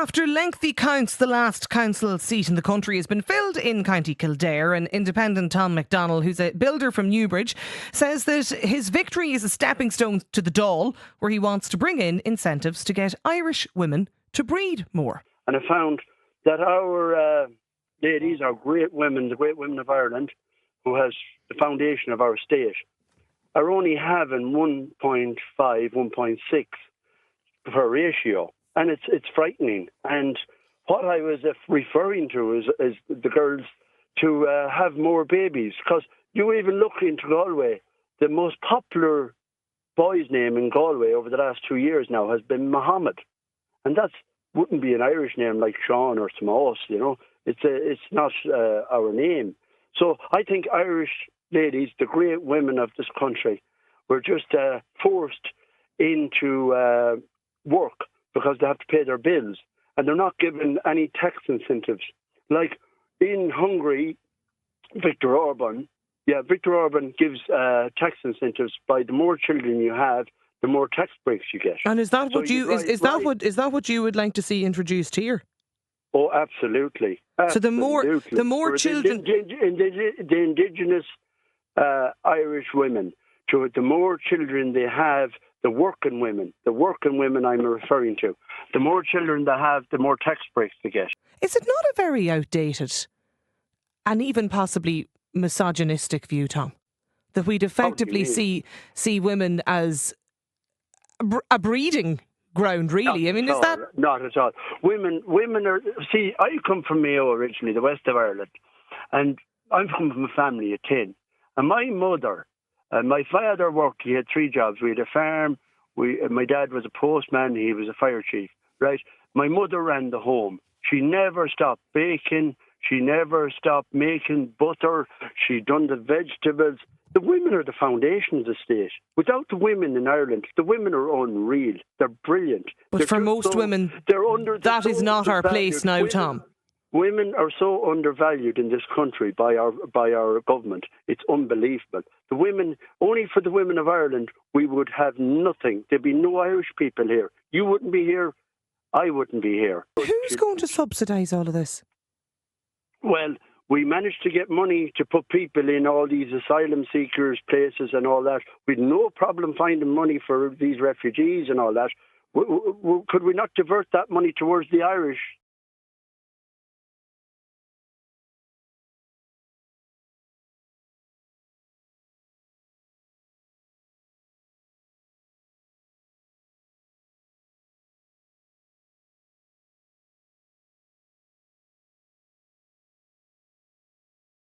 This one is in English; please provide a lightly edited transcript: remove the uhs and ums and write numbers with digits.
After lengthy counts, the last council seat in the country has been filled in County Kildare, and independent Tom McDonnell, who's a builder from Newbridge, says that his victory is a stepping stone to the Dáil, where he wants to bring in incentives to get Irish women to breed more. And I found that our ladies, our great women, the great women of Ireland, who has the foundation of our state, are only having 1.5, 1.6 per ratio. And it's frightening. And what I was referring to is the girls to have more babies. Because you even look into Galway, the most popular boy's name in Galway over the last 2 years now has been Mohammed. And that wouldn't be an Irish name like Sean or Tomas, you know. It's not our name. So I think Irish ladies, the great women of this country, were just forced into work because they have to pay their bills, and they're not given any tax incentives. Like in Hungary, Viktor Orban gives tax incentives. By the more children you have, the more tax breaks you get. And is that what you would like to see introduced here? Oh, absolutely. So the more children, the indigenous Irish women, the more children they have. The working women I'm referring to, the more children they have, the more tax breaks they get. Is it not a very outdated and even possibly misogynistic view, Tom, that we'd effectively see women as a breeding ground, really? Is that... Not at all. Women are... See, I come from Mayo originally, the west of Ireland, and I'm from a family of 10. And my mother... And my father worked, he had 3 jobs. We had a farm, my dad was a postman, he was a fire chief, right? My mother ran the home. She never stopped baking, she never stopped making butter, she done the vegetables. The women are the foundation of the state. Without the women in Ireland, the women are unreal. They're brilliant. But for most women, that is not our place now, Tom. Women are so undervalued in this country by our government. It's unbelievable. The women, only for the women of Ireland, we would have nothing. There'd be no Irish people here. You wouldn't be here. I wouldn't be here. Who's going to subsidise all of this? Well, we managed to get money to put people in all these asylum seekers places and all that. We'd no problem finding money for these refugees and all that. Could we not divert that money towards the Irish